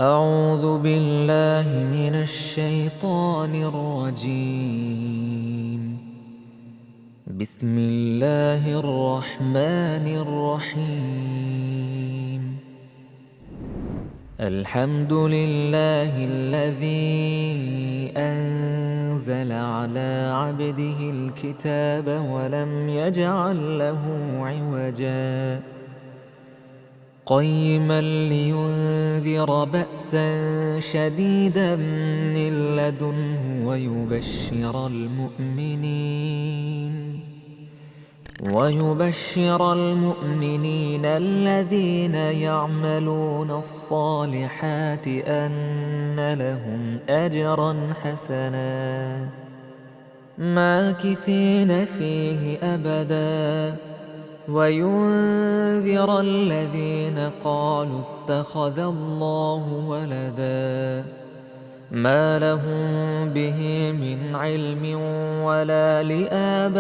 أعوذ بالله من الشيطان الرجيم. بسم الله الرحمن الرحيم. الحمد لله الذي أنزل على عبده الكتاب ولم يجعل له عوجا قيما لينذر بأسا شديدا من لدنه ويبشر المؤمنين الذين يعملون الصالحات أن لهم أجرا حسنا ماكثين فيه أبدا وينذر الذين قالوا اتخذ الله ولدا ما لهم به من علم ولا لآبائهم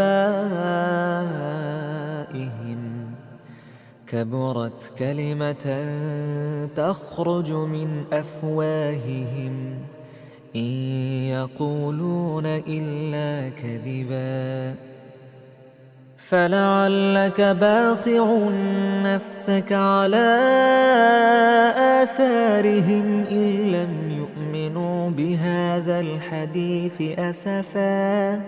كبرت كلمة تخرج من أفواههم إن يقولون إلا كذبا فلعلك باخع نفسك على آثارهم إن لم يؤمنوا بهذا الحديث أسفا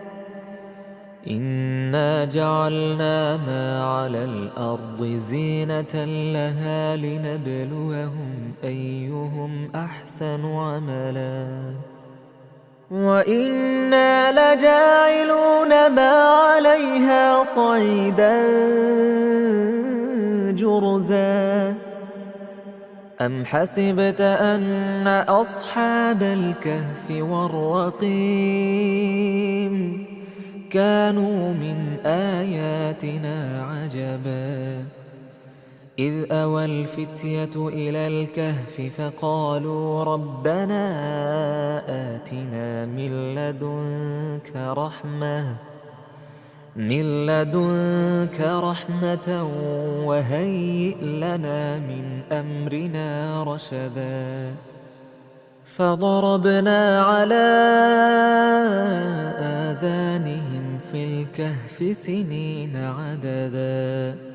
إنا جعلنا ما على الأرض زينة لها لنبلوهم أيهم أحسن عملا وإنا لجاعلون ما عليها صعيدا جرزا أم حسبت أن أصحاب الكهف والرقيم كانوا من آياتنا عجبا إذ أوى الفتية إلى الكهف فقالوا ربنا آتنا من لدنك رحمة وهيئ لنا من أمرنا رشدا فضربنا على آذانهم في الكهف سنين عددا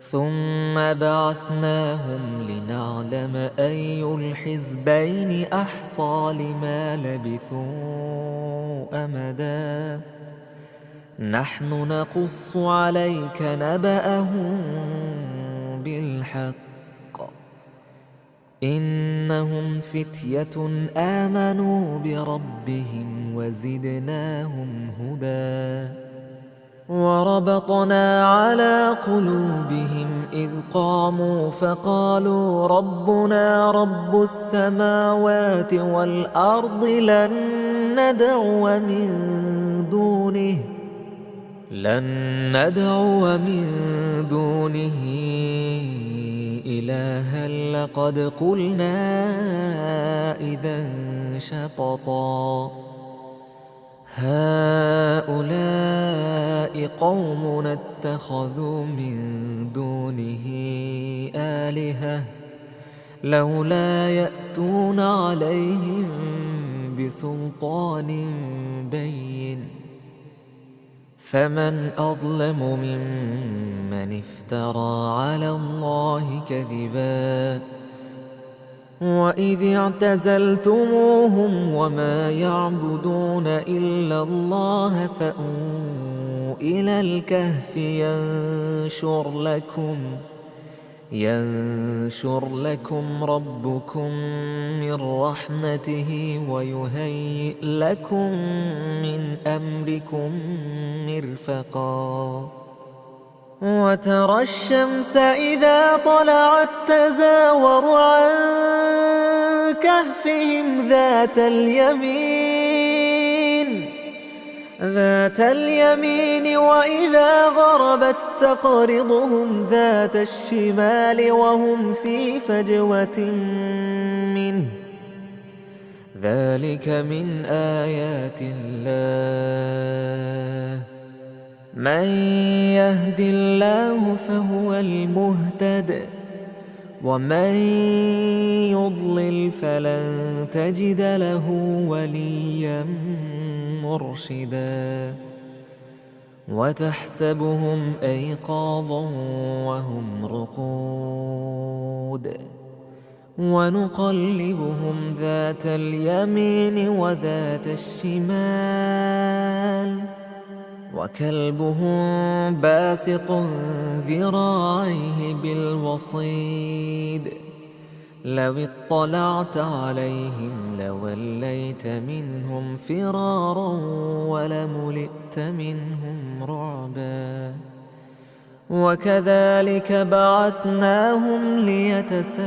ثم بعثناهم لنعلم أي الحزبين أحصى لما لبثوا أمدا نحن نقص عليك نبأهم بالحق إنهم فتية آمنوا بربهم وزدناهم هدى وربطنا على قلوبهم إذ قاموا فقالوا ربنا رب السماوات والأرض لن ندعو من دونه إلها لقد قلنا إذا شططا هؤلاء قومنا اتخذوا من دونه آلهة لولا يأتون عليهم بسلطان بين فمن أظلم ممن افترى على الله كذبا وإذ اعتزلتموهم وما يعبدون إلا الله فأووا إلى الكهف ينشر لكم ربكم من رحمته ويهيئ لكم من أمركم مرفقا وترى الشمس إذا طلعت تزاور عن كهفهم ذات اليمين وإذا غربت تقرضهم ذات الشمال وهم في فجوة منه ذلك من آيات الله من يهد الله فهو المهتد ومن يضلل فلن تجد له وليا مرشدا وتحسبهم أيقاظا وهم رقود ونقلبهم ذات اليمين وذات الشمال وكلبهم باسط ذراعيه بالوصيد لو اطلعت عليهم لوليت منهم فرارا ولملئت منهم رعبا وكذلك بعثناهم ليتساءلوا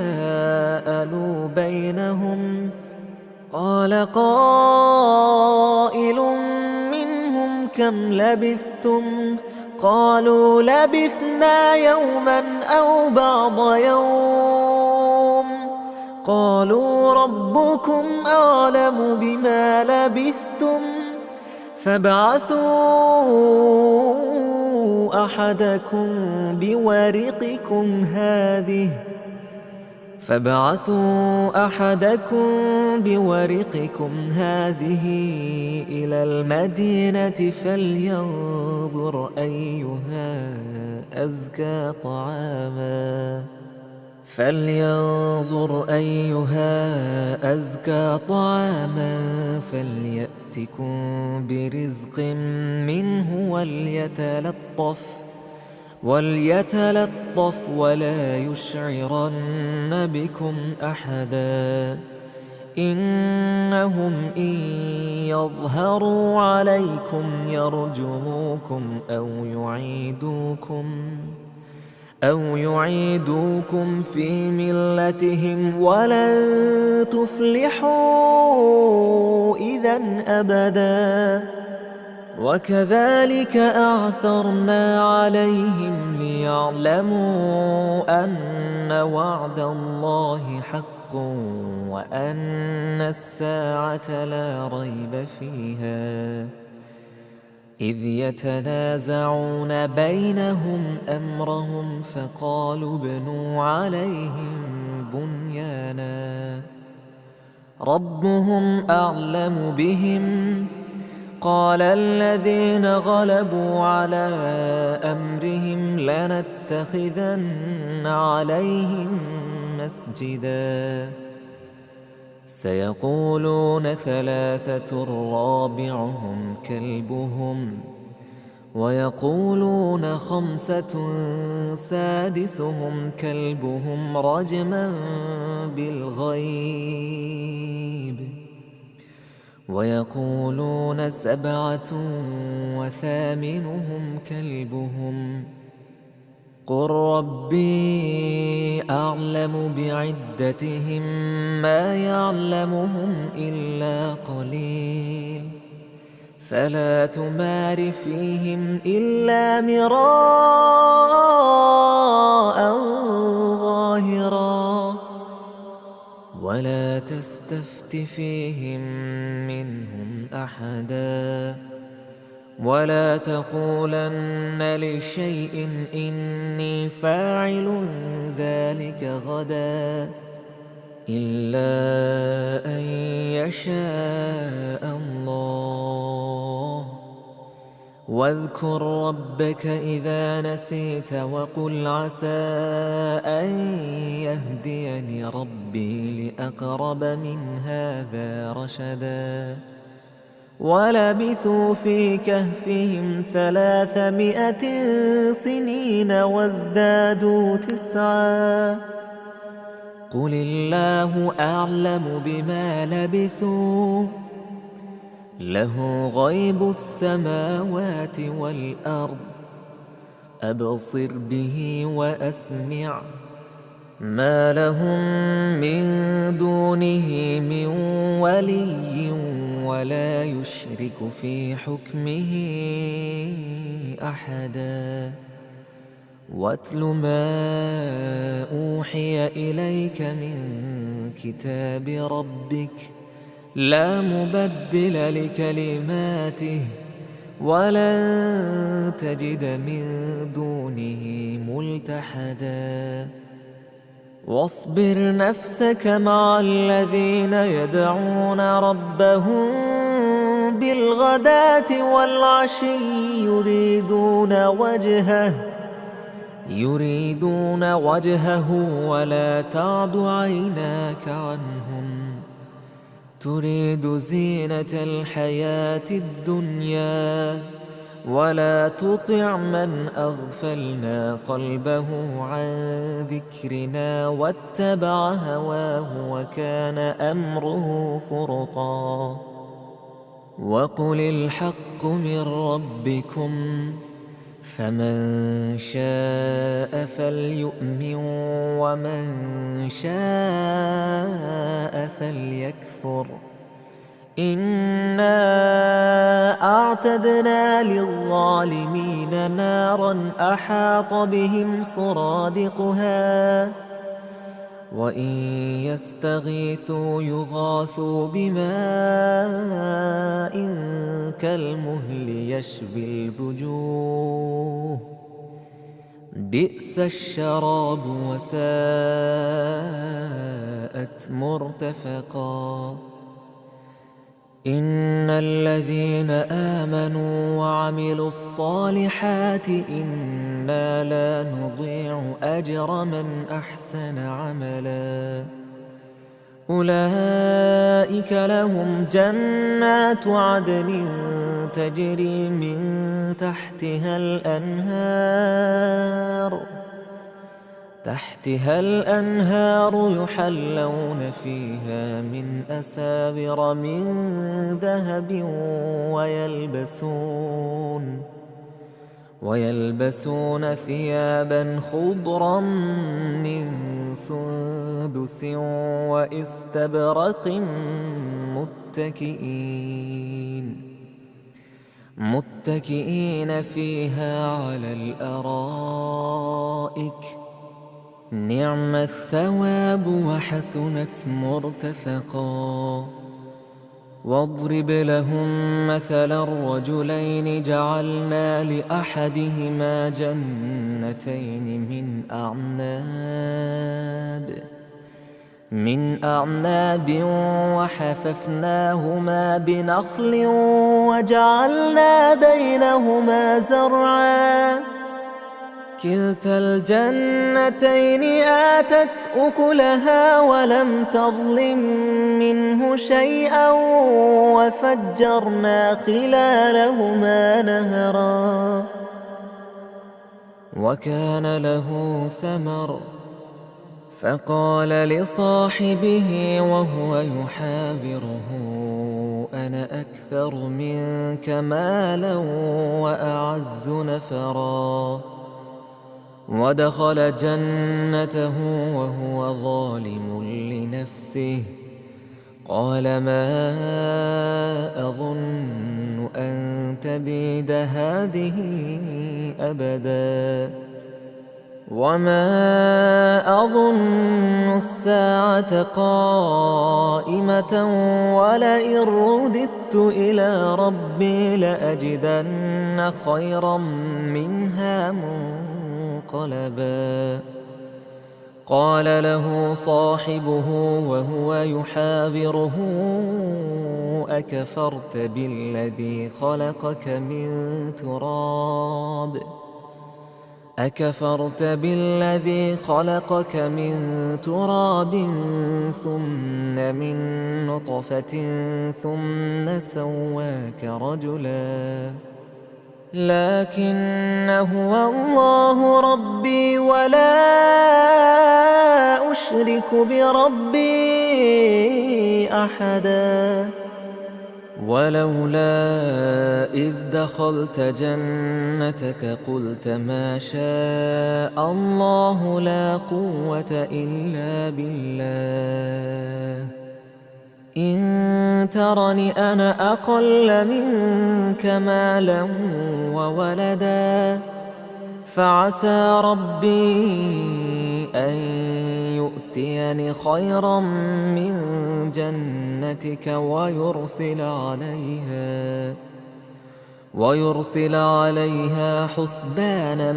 بينهم قال قائل منهم كم لبثتم قالوا لبثنا يوما أو بعض يوم قالوا ربكم أعلم بما لبثتم فابعثوا أحدكم بورقكم هذه إلى المدينة فلينظر أيها أزكى طعاما فليأتكم برزق منه وليتلطف ولا يشعرن بكم أحدا إنهم إن يظهروا عليكم يرجموكم أو يعيدوكم في ملتهم ولن تفلحوا إذا أبدا وكذلك أعثرنا عليهم ليعلموا أن وعد الله حق وأن الساعة لا ريب فيها إذ يتنازعون بينهم أمرهم فقالوا ابنوا عليهم بنيانا ربهم أعلم بهم قال الذين غلبوا على أمرهم لنتخذن عليهم مسجدا سيقولون ثلاثة رابعهم كلبهم ويقولون خمسة سادسهم كلبهم رجما بالغيب ويقولون سبعة وثامنهم كلبهم قل ربي أعلم بعدتهم ما يعلمهم إلا قليل فلا تمار فيهم إلا مراء ظاهرا ولا تستفت فيهم منهم أحدا ولا تقولن لشيء إني فاعل ذلك غدا إلا أن يشاء الله واذكر ربك إذا نسيت وقل عسى أن يهديني ربي لأقرب من هذا رشدا ولبثوا في كهفهم 300 سنين وازدادوا 9 قل الله أعلم بما لبثوا له غيب السماوات والأرض أبصر به وأسمع ما لهم من دونه من ولي ولا يشرك في حكمه أحدا واتل ما أوحي إليك من كتاب ربك لا مبدل لكلماته ولن تجد من دونه ملتحدا واصبر نفسك مع الذين يدعون ربهم بالغداة والعشي يريدون وجهه ولا تعد عيناك عنهم تريد زينة الحياة الدنيا ولا تطع من أغفلنا قلبه عن ذكرنا واتبع هواه وكان أمره فرطا وقل الحق من ربكم فمن شاء فليؤمن ومن شاء فليكفر إنا أعتدنا للظالمين نارا أحاط بهم سرادقها وإن يستغيثوا يغاثوا بماء كالمهل يشوي الوجوه بئس الشراب وساءت مرتفقا إن الذين آمنوا وعملوا الصالحات إنا لا نضيع أجر من أحسن عملا أولئك لهم جنات عدن تجري من تحتها الأنهار يحلون فيها من أساور من ذهب ويلبسون ثيابا خضرا من سندس وإستبرق متكئين فيها على الأرائك نعم الثواب وحسنت مرتفقا واضرب لهم مثلا الرجلين جعلنا لأحدهما جنتين من أعناب وحففناهما بنخل وجعلنا بينهما زرعا كلتا الجنتين آتت أكلها ولم تظلم منه شيئا وفجرنا خلالهما نهرا وكان له ثمر فقال لصاحبه وهو يحاوره أنا أكثر منك مالا وأعز نفرا ودخل جنته وهو ظالم لنفسه قال ما أظن أن تبيد هذه أبدا وما أظن الساعة قائمة ولئن رددت إلى ربي لأجدن خيرا منها منقلبا قال له صاحبه وهو يحاوره أكفرت بالذي خلقك من تراب ثم من نطفة ثم سواك رجلا لكن هو الله ربي ولا أشرك بربي أحدا ولولا إذ دخلت جنتك قلت ما شاء الله لا قوة إلا بالله إن ترني أنا أقل منك مالا وولدا فعسى ربي أن يؤتيني خيرا من جنتك ويرسل عليها حسبانا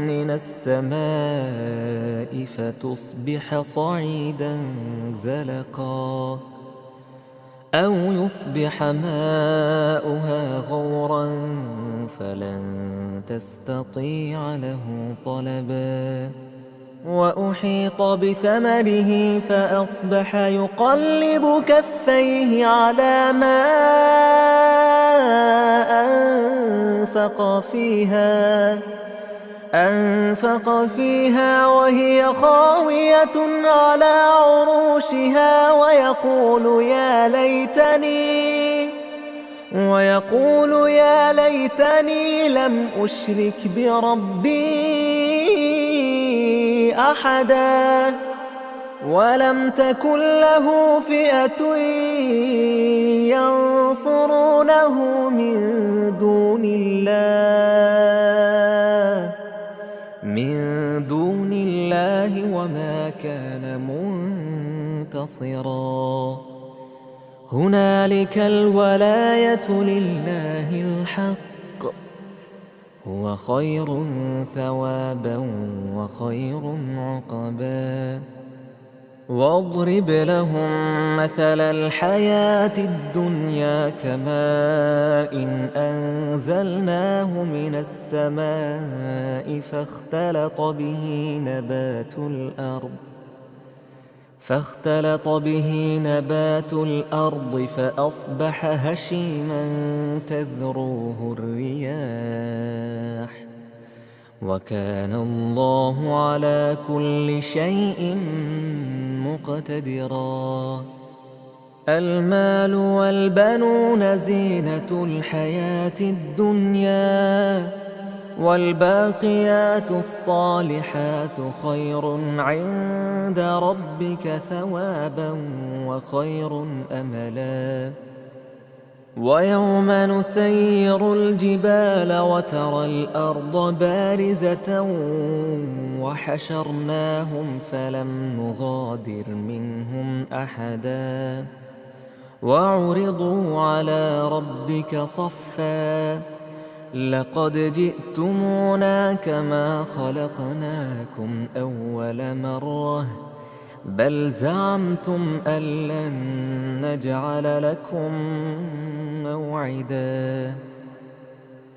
من السماء فتصبح صعيدا زلقا أو يصبح ماؤها غورا فلن تستطيع له طلبا وأحيط بثمره فأصبح يقلب كفيه على ما أنفق فيها وهي خاوية على عروشها ويقول يا ليتني لم أشرك بربي أحدا ولم تكن له فئة ينصرونه من دون الله وما كان منتصرا هنالك الولاية لله الحق هو خير ثوابا وخير عقبا واضرب لهم مثل الحياة الدنيا كماء أنزلناه من السماء فاختلط به نبات الأرض فأصبح هشيما تذروه الرياح وكان الله على كل شيء مقتدرا المال والبنون زينة الحياة الدنيا والباقيات الصالحات خير عند ربك ثوابا وخير أملا ويوم نسير الجبال وترى الأرض بارزة وحشرناهم فلم نغادر منهم أحدا وعرضوا على ربك صفا لقد جئتمونا كما خلقناكم أول مرة بل زعمتم أن لن نجعل لكم موعدا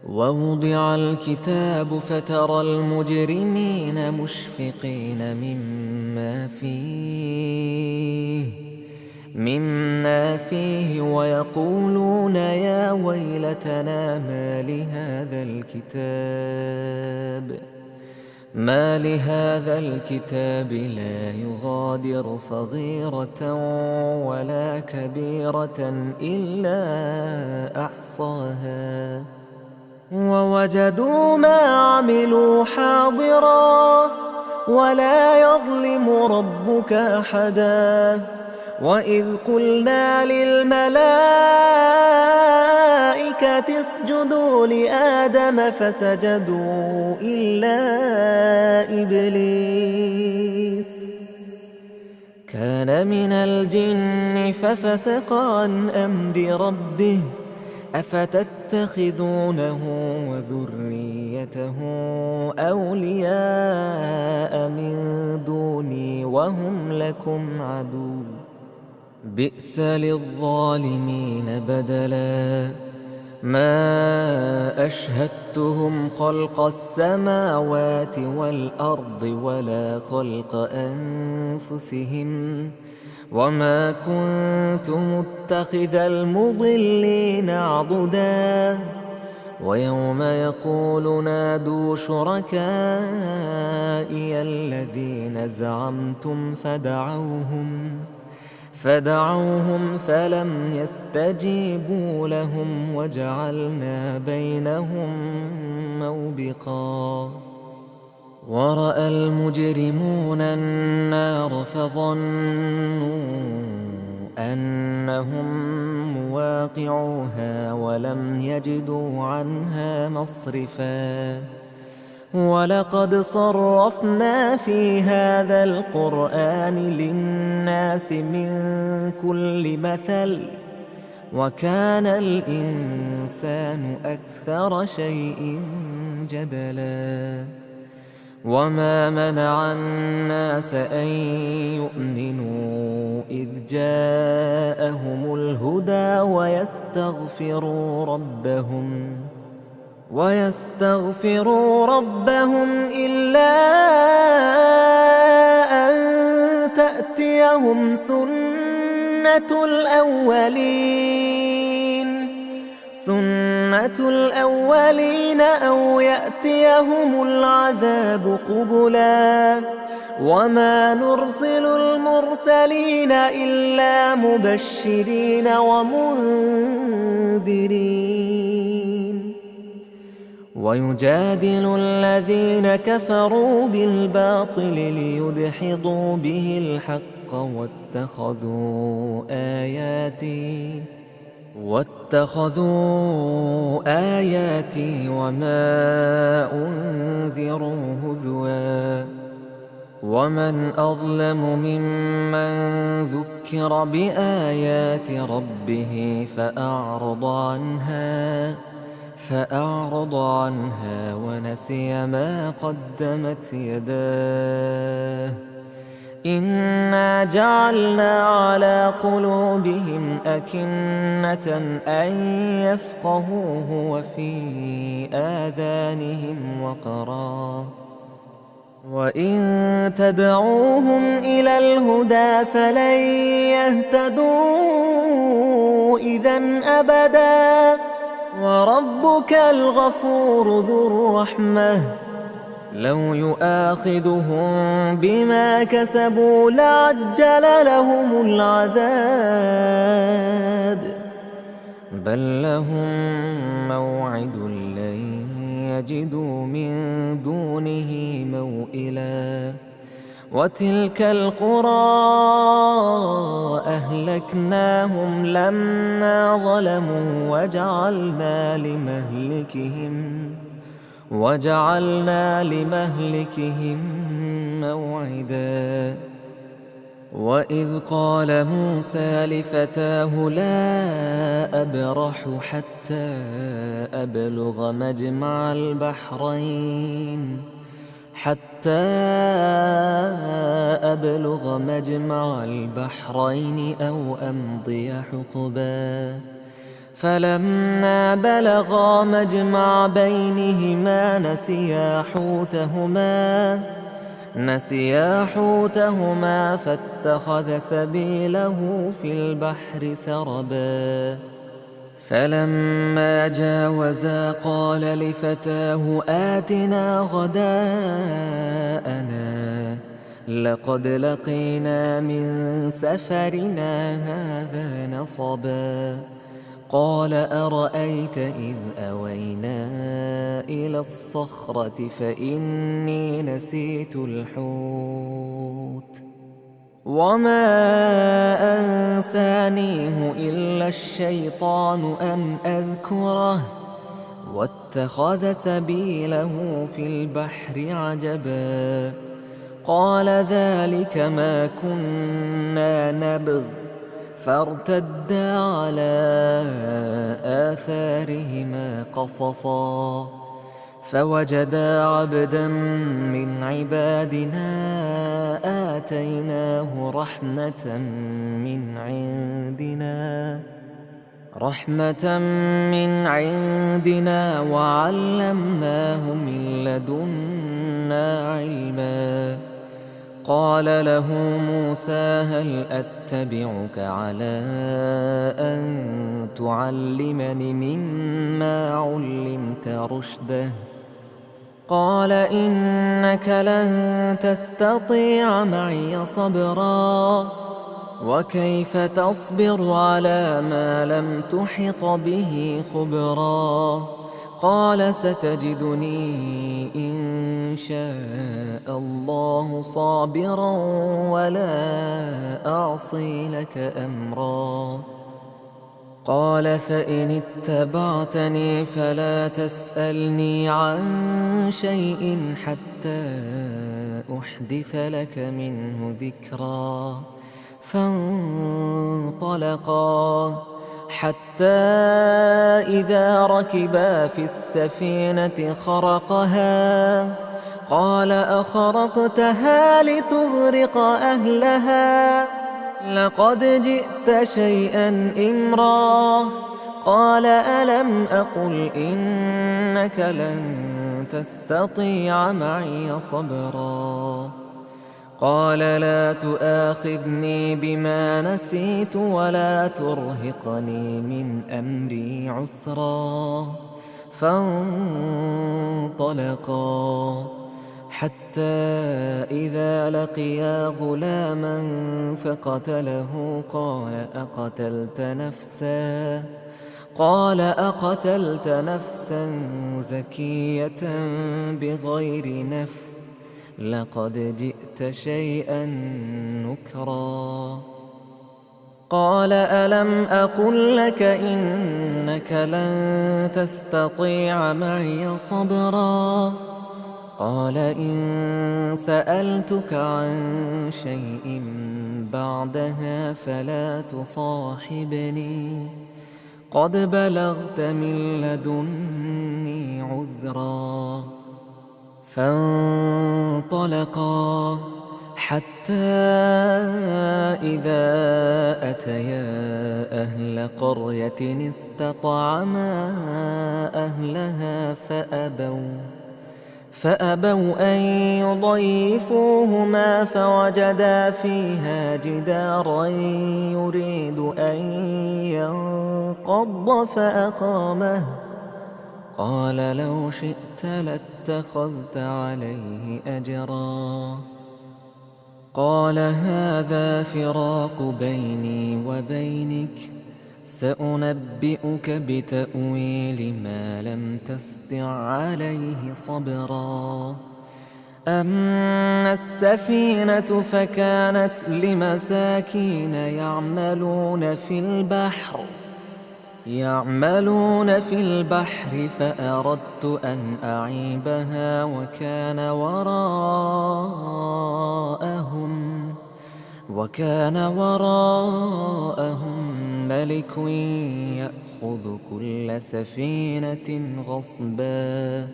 ووضع الكتاب فترى المجرمين مشفقين مما فيه ويقولون يا ويلتنا ما لهذا الكتاب لا يغادر صغيرة ولا كبيرة إلا أحصاها ووجدوا ما عملوا حاضرا ولا يظلم ربك أحدا وإذ قلنا للملائكة اسجدوا لآدم فسجدوا إلا إبليس كان من الجن ففسق عن أمر ربه أفتتخذونه وذريته أولياء من دوني وهم لكم عدو بئس للظالمين بدلا ما أشهدتهم خلق السماوات والأرض ولا خلق أنفسهم وما كنت متخذ المضلين عضدا ويوم يقول نادوا شركائي الذين زعمتم فدعوهم فلم يستجيبوا لهم وجعلنا بينهم موبقا ورأى المجرمون النار فظنوا أنهم مواقعوها ولم يجدوا عنها مصرفا ولقد صرفنا في هذا القرآن للناس من كل مثل وكان الإنسان أكثر شيء جدلا وما منع الناس أن يؤمنوا إذ جاءهم الهدى ويستغفروا ربهم إلا أن تأتيهم سنة الأولين أو يأتيهم العذاب قبلا وما نرسل المرسلين إلا مبشرين ومنذرين ويجادل الذين كفروا بالباطل ليدحضوا به الحق واتخذوا آياتي وما أنذروا هزوا ومن أظلم ممن ذكر بآيات ربه فأعرض عنها ونسي ما قدمت يداه إنا جعلنا على قلوبهم أكنة أن يفقهوه وفي آذانهم وقرا وإن تدعوهم إلى الهدى فلن يهتدوا إذن أبدا وربك الغفور ذو الرحمة لو يؤاخذهم بما كسبوا لعجل لهم العذاب بل لهم موعد لن يجدوا من دونه موئلا وتلك القرى أهلكناهم لما ظلموا وجعلنا لمهلكهم موعدا وإذ قال موسى لفتاه لا أبرح حتى أبلغ مجمع البحرين أو أمضي حقبا فلما بلغا مجمع بينهما نسيا حوتهما فاتخذ سبيله في البحر سربا فلما جاوزا قال لفتاه آتنا غداءنا لقد لقينا من سفرنا هذا نصبا قال أرأيت إذ أوينا إلى الصخرة فإني نسيت الحوت وما أنسانيه إلا الشيطان أن أذكره واتخذ سبيله في البحر عجبا قال ذلك ما كنا نبغ فارتدا على آثارهما قصصا فوجدا عبدا من عبادنا آتيناه رحمة من عندنا وعلمناه من لدنا علما قال له موسى هل أتبعك على أن تعلمني مما علمت رشدا قال إنك لن تستطيع معي صبرا وكيف تصبر على ما لم تحط به خبرا قال ستجدني إن شاء الله صابرا ولا أعصي لك أمرا قال فإن اتبعتني فلا تسألني عن شيء حتى أحدث لك منه ذكرا فانطلقا حتى إذا ركبا في السفينة خرقها قال أخرقتها لتغرق أهلها لقد جئت شيئا إمرا قال ألم أقل إنك لن تستطيع معي صبرا قال لا تؤاخذني بما نسيت ولا ترهقني من أمري عسرا فانطلقا حتى إذا لقيا غلاما فقتله قال أقتلت نفسا زكية بغير نفس لقد جئت شيئا نكرا قال ألم أقل لك إنك لن تستطيع معي صبرا قال إن سألتك عن شيء بعدها فلا تصاحبني قد بلغت من لدني عذرا فانطلقا حتى إذا أتيا أهل قرية استطعما أهلها فأبوا أن يضيفوهما فوجدا فيها جدارا يريد أن ينقض فأقامه قال لو شئت لاتخذت عليه أجرا قال هذا فراق بيني وبينك سأنبئك بتأويل ما لم تستطع عليه صبرا أما السفينة فكانت لمساكين يعملون في البحر فأردت أن أعيبها وكان وراءهم ملك يأخذ كل سفينة غصبا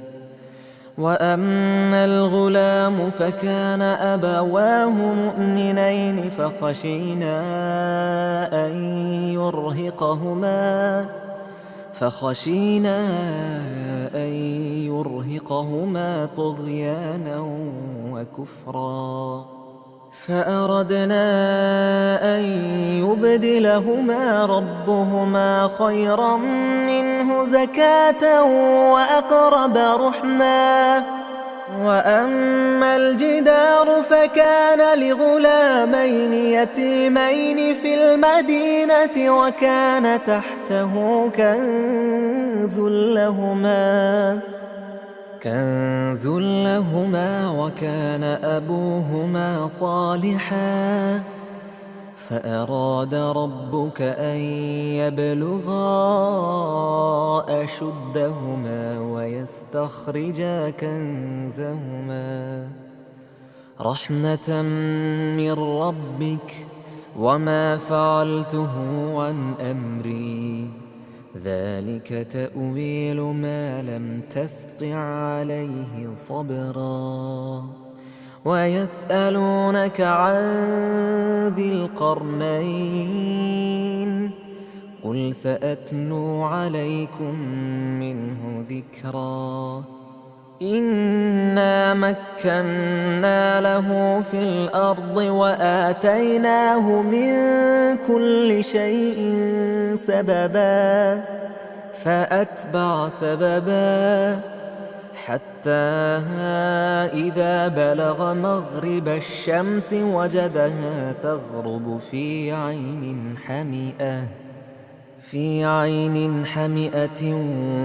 وأما الغلام فكان أبواه مؤمنين فخشينا أن يرهقهما طغيانا وكفرا فأردنا أن يبدلهما ربهما خيرا منه زكاة وأقرب رحما وأما الجدار فكان لغلامين يتيمين في المدينة وكان تحته كنز لهما وكان أبوهما صالحا فأراد ربك أن يبلغا أشدهما ويستخرجا كنزهما رحمة من ربك وما فعلته عن أمري ذلك تأويل ما لم تستطع عليه صبرا ويسألونك عن ذي القرنين قل سأتلو عليكم منه ذكرا إنا مكنا له في الأرض وآتيناه من كل شيء سببا فأتبع سببا حتى إذا بلغ مغرب الشمس وجدها تغرب في عين حمئة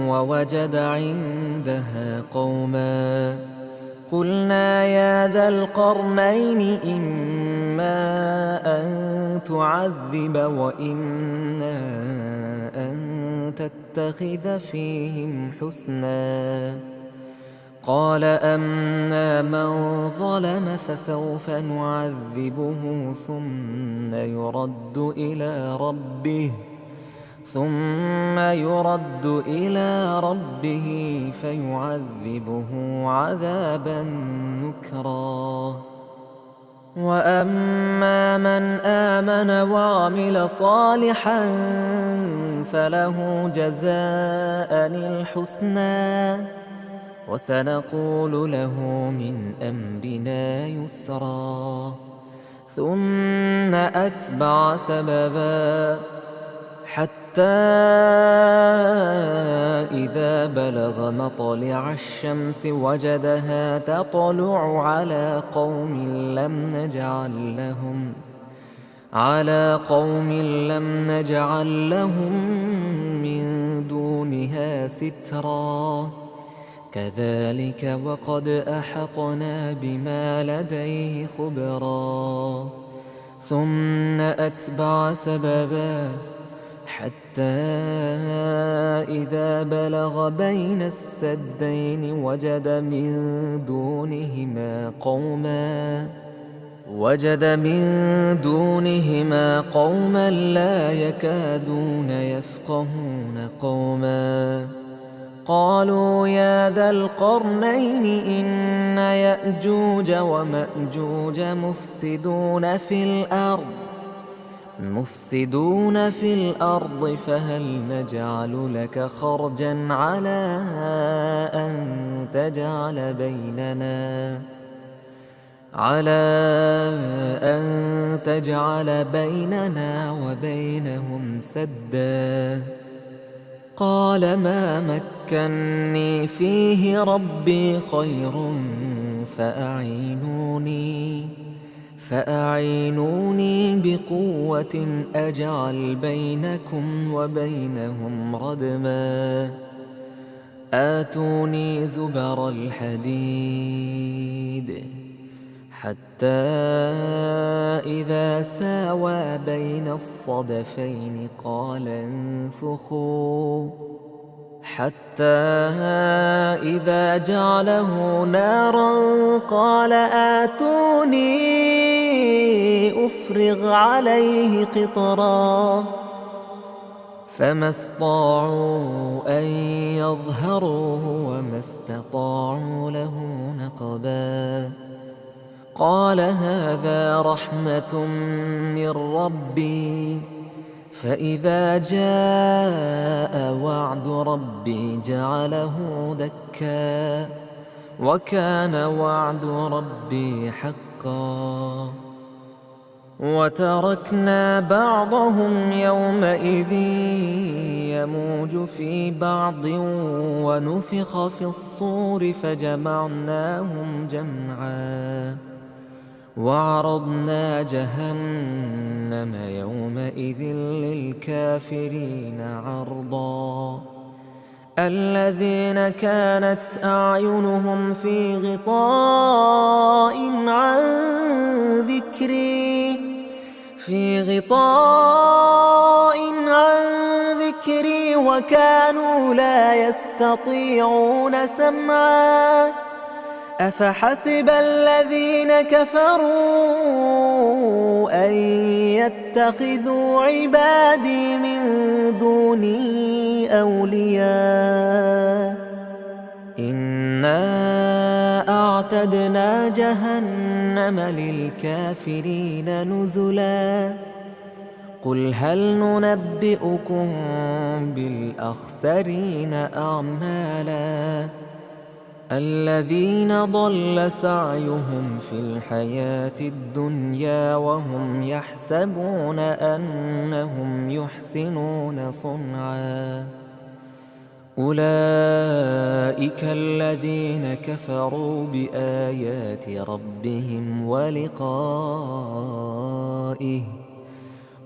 ووجد عندها قوما قلنا يا ذا القرنين إما أن تعذب وإما أن تتخذ فيهم حسنا قال أما من ظلم فسوف نعذبه ثم يرد إلى ربه ثم يرد إلى ربه فيعذبه عذابا نكرا. وأما من آمن وعمل صالحا فله جزاء الحسنى وسنقول له من أمرنا يسرا. ثم أتبع سببا حتى إذا بلغ مطلع الشمس وجدها تطلع على قوم لم نجعل لهم من دونها سترا. كذلك وقد أحطنا بما لديه خبرا. ثم أتبع سببا حتى إذا بلغ بين السدين وجد من دونهما قوما لا يكادون يفقهون قوما. قالوا يا ذا القرنين إن يأجوج ومأجوج مفسدون في الأرض فهل نجعل لك خرجا على أن تجعل بيننا وبينهم سدا؟ قال ما مكني فيه ربي خير فأعينوني بقوة أجعل بينكم وبينهم ردما. آتوني زبر الحديد حتى إذا ساوى بين الصدفين قال انفخوا حتى إذا جعله نارا قال آتوني أفرغ عليه قطرا. فما استطاعوا أن يظهروه وما استطاعوا له نقبا. قال هذا رحمة من ربي فإذا جاء وعد ربي جعله دكا وكان وعد ربي حقا. وتركنا بعضهم يومئذ يموج في بعض ونفخ في الصور فجمعناهم جمعا. وعرضنا جهنم يومئذ للكافرين عرضا. الذين كانت أعينهم في غطاء عن ذكري وكانوا لا يستطيعون سمعا. أفحسب الذين كفروا أن يتخذوا عبادي من دوني أولياء إنا أعتدنا جهنم للكافرين نزلا. قل هل ننبئكم بالأخسرين أعمالا الذين ضل سعيهم في الحياة الدنيا وهم يحسبون أنهم يحسنون صنعا. أولئك الذين كفروا بآيات ربهم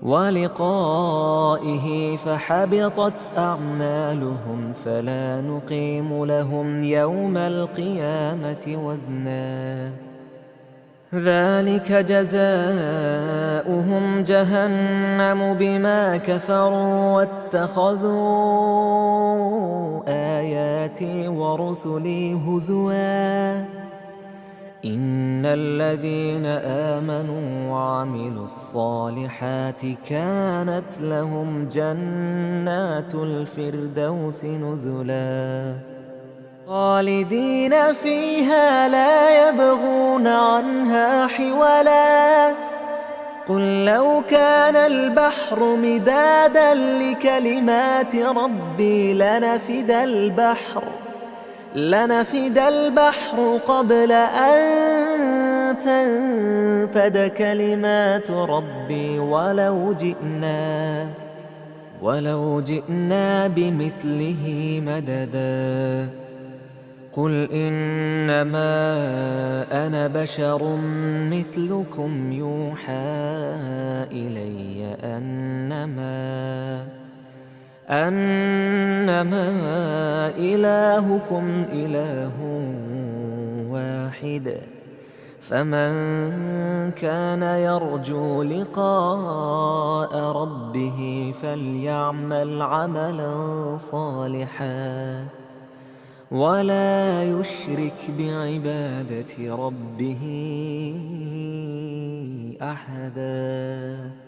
ولقائه فحبطت أعمالهم فلا نقيم لهم يوم القيامة وزنا. ذلك جزاؤهم جهنم بما كفروا واتخذوا آياتي ورسلي هزوا. إن الذين آمنوا وعملوا الصالحات كانت لهم جنات الفردوس نزلا خالدين فيها لا يبغون عنها حولا قل لو كان البحر مدادا لكلمات ربي لنفد البحر قبل أن تنفد كلمات ربي ولو جئنا بمثله مددا قل إنما أنا بشر مثلكم يوحى إلي أنما إلهكم إله واحد فمن كان يرجو لقاء ربه فليعمل عملا صالحا ولا يشرك بعبادة ربه أحدا.